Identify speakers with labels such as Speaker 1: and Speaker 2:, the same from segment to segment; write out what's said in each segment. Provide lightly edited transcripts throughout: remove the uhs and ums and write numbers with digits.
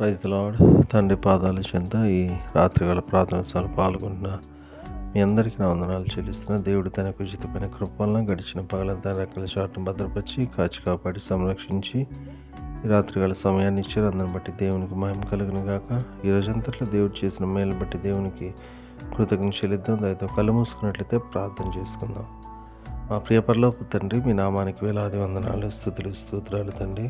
Speaker 1: Praise the lord. తండ్రి పాదాల చెంత ఈ రాత్రికాల ప్రార్థనలో పాల్గొంటున్న మీ అందరికీ నా వందనాలు చెల్లిస్తున్న దేవుడు తనకు ఉచితమైన కృపలను గడిచిన పగలంతా రెక్కల చాటును భద్రపరిచి కాచి కాపాడి సంరక్షించి ఈ రాత్రికాల సమయాన్ని ఇచ్చారు. అందరిని బట్టి దేవునికి మహిమ కలుగును గాక. ఈ రోజంతట్లో దేవుడు చేసిన మేలు బట్టి దేవునికి కృతజ్ఞత చెల్లిద్దాం. దయతో కళ్ళు మూసుకున్నట్లయితే ప్రార్థన చేసుకుందాం. మా ప్రియ పరలోకపు తండ్రి, మీ నామానికి వేలాది వందనాలు, స్తుతులు, స్తోత్రాలు తండ్రి.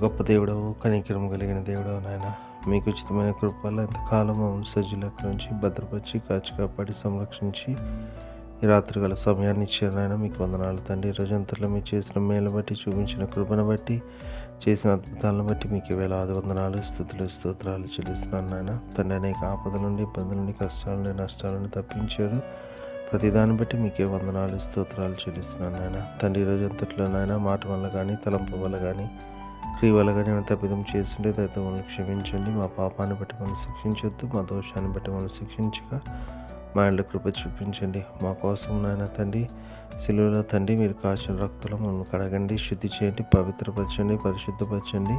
Speaker 1: గొప్ప దేవుడవు, కనికరం కలిగిన దేవుడవు నాయన, మీకు ఉచితమైన కృప వల్ల ఎంతకాలము సజ్జులకు నుంచి భద్రపరిచి కాచి కాపాడి సంరక్షించి ఈ రాత్రికాల సమయాన్ని ఇచ్చారు నాయన. మీకు వందనాలు తండ్రి. రోజంతట్లో మీరు చేసిన మేలు బట్టి, చూపించిన కృపను బట్టి, చేసిన అద్భుతాలను బట్టి మీకు వేలాది వందనాలు, స్తుతులు, స్తోత్రాలు చెల్లిస్తున్నాను నాయన. తండ్రి, అనేక ఆపద నుండి, ఇబ్బందుల నుండి, కష్టాల నుండి, నష్టాల నుండి తప్పించారు. ప్రతిదాన్ని బట్టి మీకే వందనాలు, స్తోత్రాలు చెల్లిస్తున్నాను నాయన. తండ్రి, రోజంతట్లో నాయన మాట వల్ల కానీ, తలంపు వల్ల కానీ, క్రియ వల్ల కానీ ఏమైనా తప్పిదం చేస్తుంటే దయతో మనల్ని క్షమించండి. మా పాపాన్ని బట్టి మనం శిక్షించొద్దు, మా దోషాన్ని బట్టి మనం శిక్షించక మా ఇంట్లో కృప చూపించండి. మా కోసం నాయన తండ్రి, సిలువలో తండ్రి మీరు కాచిన రక్తంలో మమ్మల్ని కడగండి, శుద్ధి చేయండి, పవిత్రపరచండి, పరిశుద్ధపరచండి.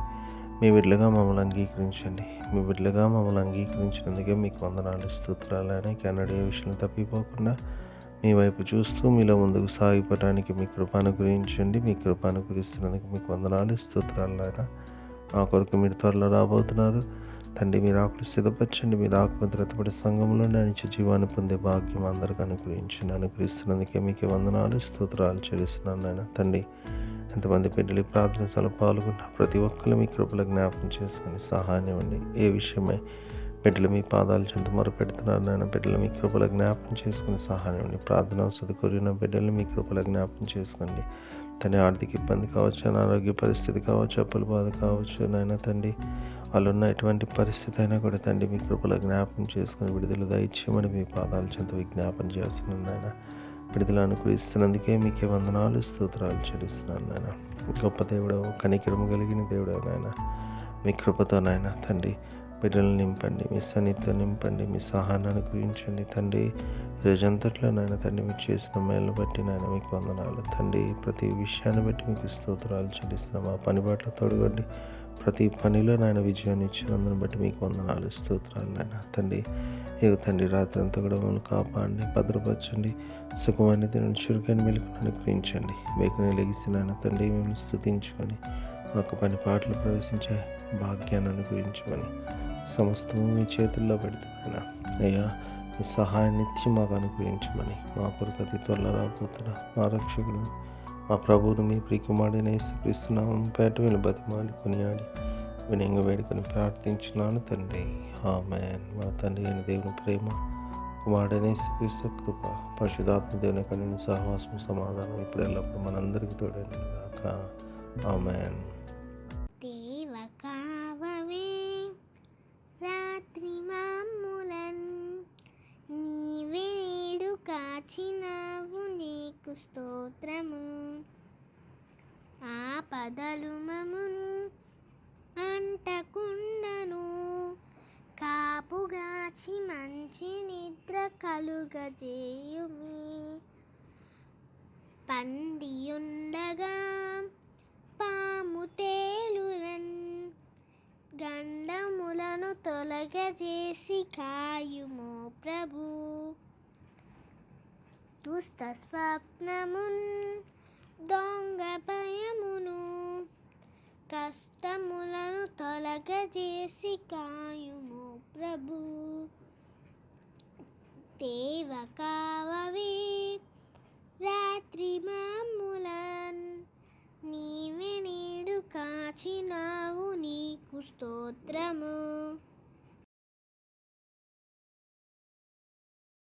Speaker 1: మీ బిడ్డలుగా మమ్మల్ని అంగీకరించండి. మీ బిడ్డలుగా మమ్మల్ని అంగీకరించినందుకే మీకు వందనాలు, స్తోత్రాలు అని కన్నడ విషయం తప్పిపోకుండా మీ వైపు చూస్తూ మీలో ముందుకు సాగిపోవడానికి మీ కృపను గురించండి. మీ కృపను గురిస్తున్నందుకు మీకు వందనాలు, స్తోత్రాలు నాయన. మా కొరకు మీరు త్వరలో రాబోతున్నారు తండ్రి. మీరు ఆకులు సిద్ధపరచండి. మీరు ఆకుపత్రతపడి సంఘంలో నిత్య జీవాన్ని పొందే భాగ్యం అందరికీ అనుగ్రహించండి. అనుగ్రహిస్తున్నందుకే మీకే వందనాలు, స్తోత్రాలు చెల్లిస్తున్నాను నాయన తండ్రి. ఎంతమంది బిడ్డలు ప్రార్థనలో పాల్గొన్న ప్రతి ఒక్కరు మీ కృపలో జ్ఞాపకం చేసుకొని సహాయం ఇవ్వండి. ఏ విషయమై బిడ్డలు మీ పాదాలు చెంత మొరపెడుతున్నారు నాయన. బిడ్డలు మీ కృపల జ్ఞాపకం చేసుకుని సహాయం ఇవ్వండి. ప్రార్థన అవసరం కోరిన బిడ్డలు మీ కృపల జ్ఞాపకం చేసుకోండి. తన ఆర్థిక ఇబ్బంది కావచ్చు, అనారోగ్య పరిస్థితి కావచ్చు, అప్పుల బాధ కావచ్చు నాయన తండ్రి, వాళ్ళు ఉన్న ఎటువంటి పరిస్థితి అయినా కూడా తండ్రి మీ కృపల జ్ఞాపకం చేసుకుని విడుదల దయచేయమని మీ పాదాల చెంత విజ్ఞాపన చేస్తున్నాను నాయన. విడుదల అనుగ్రహిస్తున్నందుకే మీకే వందనాలు, స్తోత్రాలు చెల్లిస్తున్నాను నాయన. గొప్ప దేవుడవు, కనికరము కలిగిన దేవుడవు నాయన. మీ కృపతో నాయన తండ్రి బిడ్డలు నింపండి, మీ సన్నిధితో నింపండి, మీ సహాయాన్ని గురించండి తండ్రి. రోజంతట్లో నాయన తండ్రి మీరు చేసిన మేలు బట్టి నాయన మీకు వందనాలు తండ్రి. ప్రతి విషయాన్ని బట్టి మీకు స్తోత్రాలు చెల్లిస్తున్నాం. మా పని బాటలో తోడుగండి. ప్రతి పనిలో నాయన విజయాన్ని ఇచ్చినందుని బట్టి మీకు వందనాలు, స్తోత్రాలు నాయన తండ్రి. ఇక తండ్రి రాత్రి అంతా కూడా మమ్మల్ని కాపాడండి, భద్రపరచండి. సుఖమైన దిన చురుకైన మెలుకును అనుగ్రహించండి. వేకుని లెగిసి నాయన తండ్రి మిమ్మల్ని స్తుతించుకొని మాకు పని పాటలు ప్రవేశించే భాగ్యాన్ని అనుగ్రహించమని సమస్తము మీ చేతుల్లో పెడుతున్నాను అయ్యా. మీ సహాయాన్ని ఇచ్చి మాకు అనుగ్రహించమని మా కొరకు అతి త్వరలో రాబోతున్న మా రక్షకుడు మా ప్రభువును మీ ప్రియకుమారుడైన యేసుక్రీస్తు నామమున పేట వీళ్ళు బతిమాలి కొనియాడి వినయంగా వేడుకొని ప్రార్థించున్నాను తండ్రి, ఆమేన్. మా తండ్రి అయిన దేవుని ప్రేమ, కుమారుడైన యేసుక్రీస్తు కృప, పరిశుద్ధాత్మ దేవుని కన్నుని సహవాసం, సమాధానం ఇప్పుడు ఎల్లప్పుడు మనందరికీ తోడైనను గాక. ఆమేన్.
Speaker 2: రాత్రి మామూలన్ నీవేడు కాచినావు, నీకు స్తోత్రము. ఆపదలు మమున్ అంటకుండను, కాపుగాచి మంచి నిద్ర కలుగజేయుమి. పండియుండగా పాము తేలునన్, గండములను తొలగజేసి కాయుమో ప్రభు. దుష్ట స్వప్నమున్ దొంగ భయమును, కష్టములను తొలగజేసి కాయుమో ప్రభు. దేవ కావవే రాత్రి మామూలన్, నీవే నేడు కాచినావు, నీకు స్తోత్రము.